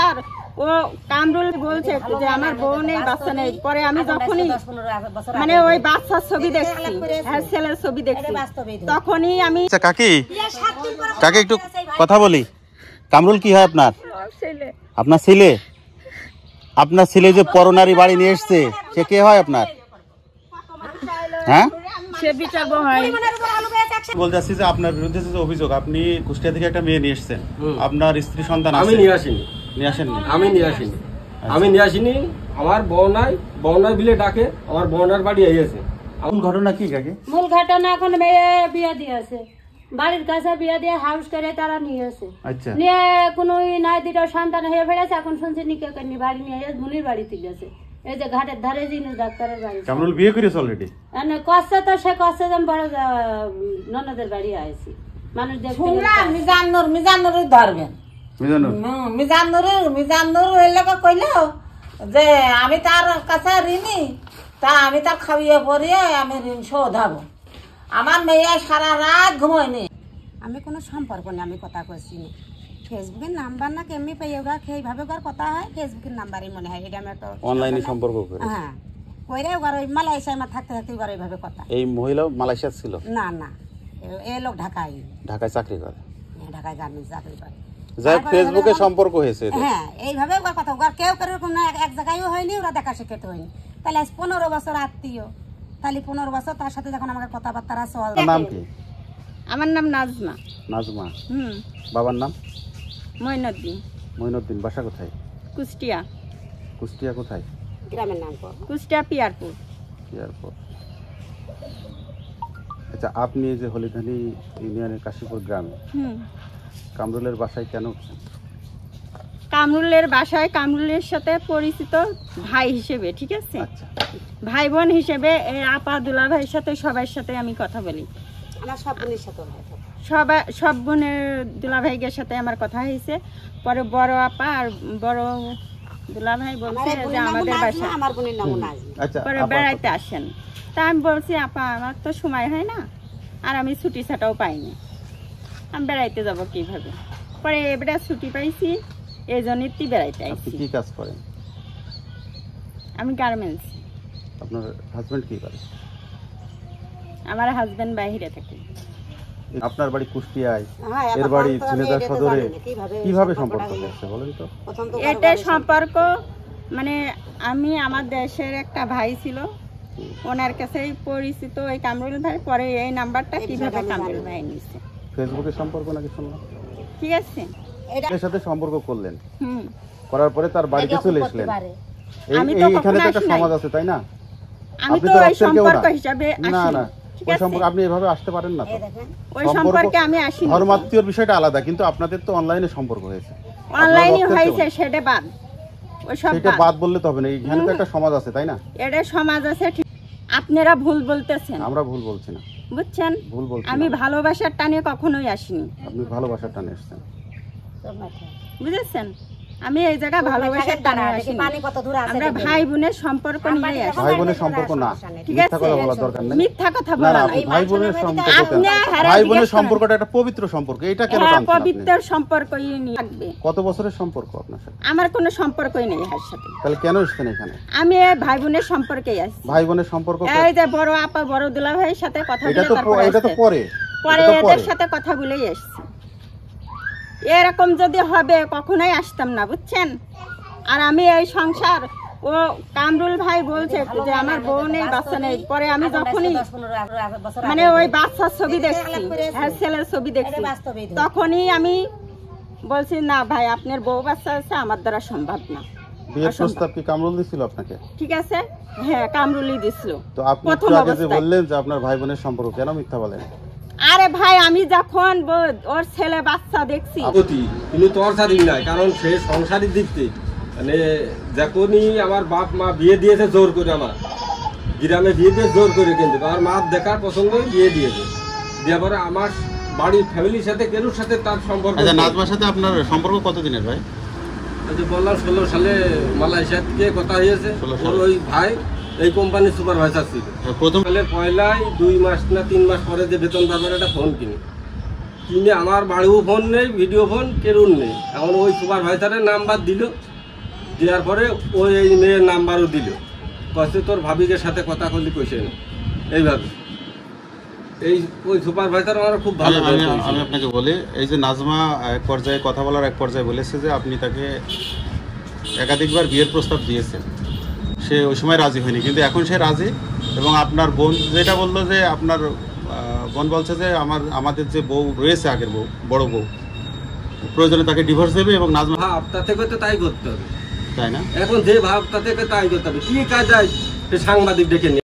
সংসার ও কামরুল বলছে যে আমার বউ নেই বাচ্চা নেই। পরে আমি যখনই মানে ওই বাচ্চার ছবি দেখছি, হ্যাঁ ছেলের ছবি দেখছি, তখনই আমি কাকি একটু কথা বলি। কামরুল কি হয় আপনার? আপনার ছেলে? আপনার ছেলে যে পরনারী বাড়ি নিয়ে এসছে সে কে হয় আপনার? হ্যাঁ, বলতে চাচ্ছি যে আপনার বিরুদ্ধে যে অভিযোগ, আপনি কুষ্টিয়া থেকে একটা মেয়ে নিয়ে এসছেন, আপনার স্ত্রী সন্তান আছে? আমি নিয়ে আসিনি। আমি নিয়ে আসিনি। আমার বউনাই বিলে ডাকে, আমার বউনার বাড়ি এসেছে। মূল ঘটনা কি কাকি? মূল ঘটনা এখন মেয়ে বিয়া দিয়েছে, বাড়ির কাছে বিয়া দিয়ে হাউস করে তারা নিয়েছে। আচ্ছা, নিয়ে কোনো নাই, দুটো সন্তান হয়ে ফেলেছে। এখন শুনছি নিকে করি বাড়ি নিয়ে মুনির বাড়িতে গেছে, এই যে ঘাটের ধারে জিনিস ডাক্তারের বাড়ি। কামরুল বিয়ে করেছে অলরেডি? কষ্টে তো সে কষ্টে যেন বড় ননদের বাড়ি আইছি। মানুষ দেখে মিজানুর ধরবেন, মিজানুর এলাকা কইলো যে আমি তার কাছে ঋণী, তা আমি তার খাইয়ে পরিয়ে আমি ঋণ শোধাবো। আমার মেয়ে সারা রাত ঘুমোয়নি। আমি কোনো সম্পর্ক নেই, আমি কথা করছি না। ফেসবুকের নাম্বার না কেমনি পাই ওরা সেইভাবে ওর কথা হয়, ফেসবুকের নাম্বারই মনে হয়। এটা আমার তো অনলাইনে সম্পর্ক করে। হ্যাঁ, কইরে ওর ওই মালয়েশিয়ায় আমার থাকতে ওর ওইভাবে কথা। এই মহিলা মালয়েশিয়া ছিল? না না, এই লোক ঢাকায় চাকরি করে। ঢাকায় গার্মেন্টস চাকরি করে। যাই ফেসবুকে সম্পর্ক হয়েছে। হ্যাঁ, এইভাবে ওর কথা। ওর কেউ কেউ এক জায়গায়ও হয়নি, ওরা দেখা শিখতে হয়নি। তাহলে আজ 15 বছর আত্মীয়, তাহলে 15 বছর তার সাথে যখন আমাকে কথাবার্তা চল। নাম কি? আমার নাম নাজমা। নাজমা? বাবার নাম? মইনুদ্দিন। বাসা কোথায়? কুষ্টিয়া। কুষ্টিয়া কোথায়? গ্রামের নাম কুষ্টিয়া পিয়ারপুর। আচ্ছা, আপনি এই যে হলিধানি ইউনিয়নের কাশীপুর গ্রামে কামরুলের বাসায় কেন উঠছেন? কামরুলের বাসায় কামরুলের সাথে পরিচিত ভাই হিসেবে, ঠিক আছে, ভাই বোন হিসেবে আপা দুলা ভাইয়ের সাথে সবার সাথে আমি কথা বলি। আমার সব বোনের সাথে সব বোনের দুলা ভাইয়ের সাথে আমার কথা হয়েছে। পরে বড় আপা আর বড় দুলা ভাই বলছে যে আমাদের বাসায় পরে বেড়াইতে আসেন। তা আমি বলছি আপা আমার তো সময় হয় না, আর আমি ছুটি ছাটাও পাইনি, আমি বেড়াইতে যাব কিভাবে। পরে এবারে ছুটি পাইছি, এই জন্যই বেড়াইতে আসছি। কি কাজ করেন? আমি গার্মেন্টস। আপনার হাজবেন্ড কি করে? আমার হাজবেন্ড বাইরে থাকে। আপনার বাড়ি কুষ্টিয়ায়, এর বাড়ি ঝিনাইদহ সদরে, কিভাবে সম্পর্ক হয়েছে বলেন তো? এটা সম্পর্ক মানে আমি আমার দেশের একটা ভাই ছিল, ওনার কাছেই পরিচিত ওই কামরুল ভাই। পরে এই নাম্বারটা কিভাবে কামরুল ভাই নিছে? ফেসবুকে সম্পর্ক নাকি শুনলাম? ঠিক আছে, এর সাথে সম্পর্ক করলেন, করার পরে তার বাড়িতে চলে আসলেন। আমি তো এখানে তো একটা সমাজ আছে, তাই না? আমি তো ওই সম্পর্ক হিসাবে না না, ওই সম্পর্ক আপনি এভাবে আসতে পারেন না। তো ওই সম্পর্কে আমি আসি। ধর্মাত্মীয়র বিষয়টা আলাদা, কিন্তু আপনাদের তো অনলাইনে সম্পর্ক হয়েছে। অনলাইনে হয়েছে, সেটা বাদ। ওই সব সেটা বাদ বললে তো হবে না, এখানে তো একটা সমাজ আছে, তাই না? এটা সমাজ আছে। আপনারা ভুল বলতেছেন। আমরা ভুল বলছি না, বুঝছেন? ভুল বলছি। আমি ভালোবাসার টানে কখনোই আসিনি। আপনি ভালোবাসার টানে এসেছেন, বুঝেছেন? আমি এই জায়গা ভালোবাসার টানে আসিনি। আমরা ভাই বোনের সম্পর্ক নিয়ে আসি। ভাই বোনের সম্পর্ক না, মিথ্যা কথা বলার দরকার নেই। মিথ্যা কথা বলা না, ভাই বোনের সম্পর্ক। ভাই বোনের সম্পর্কটা একটা পবিত্র সম্পর্ক, এটা কেন টানছেন আপনি? পবিত্র সম্পর্কই থাকবে। কত বছরের সম্পর্ক আপনার সাথে? আমার কোনো সম্পর্কই নেই এর সাথে। তাহলে কেন এসেছেন এখানে? আমি ভাই বোনের সম্পর্কেই আসছি। ভাই বোনের সম্পর্ক? এই যে বড় আপা বড় দুলা ভাইয়ের সাথে কথা বলে, এটা তো পরে এদের সাথে কথা বলেই আসছি। এরকম যদি হবে কখনোই আসতাম না, বুঝছেন? আর আমি এই সংসার ও কামরুল ভাই বলছে যে আমার বউ নেই বাচ্চা নেই। পরে আমি যখনই মানে ওই বাচ্চার ছবি দেখছি, হ্যাঁ ছেলের ছবি দেখছি, তখনই আমি বলছি না ভাই আপনার বউ বাচ্চা আছে, আমার দ্বারা সম্ভব না। বিয়ের প্রস্তাব কি কামরুল দিছিল আপনাকে? ঠিক আছে, হ্যাঁ কামরুলই দিছিল। তো আপনি একটু আগে যে বললেন যে আপনার ভাই বোনের সম্পর্ক, কেন মিথ্যা বলেন? আরে ভাই আমি যখন ওর ছেলে বাচ্চা দেখছি, কিন্তু তোর সাথে নাই, কারণ সে সংসারের দিক থেকে মানে যখনই আমার বাপ মা বিয়ে দিয়েছে জোর করে, আমার গ্রামে বিয়ে দিয়ে জোর করে, কিন্তু আমার মা দেখার পছন্দই বিয়ে দিয়েছে। দিয়ে পরে আমার বাড়ির ফ্যামিলির সাথে কেউর সাথে তার সম্পর্ক। আচ্ছা, নাজমার সাথে আপনার সম্পর্ক কতদিনের ভাই? বললাম 16 সালে মালয়েশিয়া থেকে কথা হয়েছে। ওই ভাই এই কোম্পানির সুপারভাইজার ছিল। প্রথম সালের পয়লায় 2 মাস না 3 মাস পরে যে বেতন পাবেন একটা ফোন কিনি, কিনে আমার বাড়িও ফোন নেই, ভিডিও ফোন কেরুন নেই। এখন ওই সুপারভাইজারের নাম্বার দিল, দেওয়ার পরে ওই এই মেয়ের নাম্বারও দিল, কইছে তোর ভাবিকের সাথে কথা করলি কইছে না, এইভাবে। এই ওই সুপারভাইজার আমার খুব ভালো। আমি আপনাকে বলি, এই যে নাজমা এক পর্যায়ে কথা বলার এক পর্যায়ে বলেছে যে আপনি তাকে একাধিকবার বিয়ের প্রস্তাব দিয়েছেন, সে ওই সময় রাজি হয়নি, কিন্তু এখন সে রাজি। এবং আপনার বোন যেটা বললো যে আপনার বোন বলছে যে আমাদের যে বউ রয়েছে, আগের বউ, বড় বউ, প্রয়োজনে তাকে ডিভোর্স দেবে এবং নাজমা ভাব তা থেকে তো তাই করতে হবে, তাই না? এখন যে ভাব তা থেকে তাই করতে হবে। কি কাজ সাংবাদিক ডেকে নিয়ে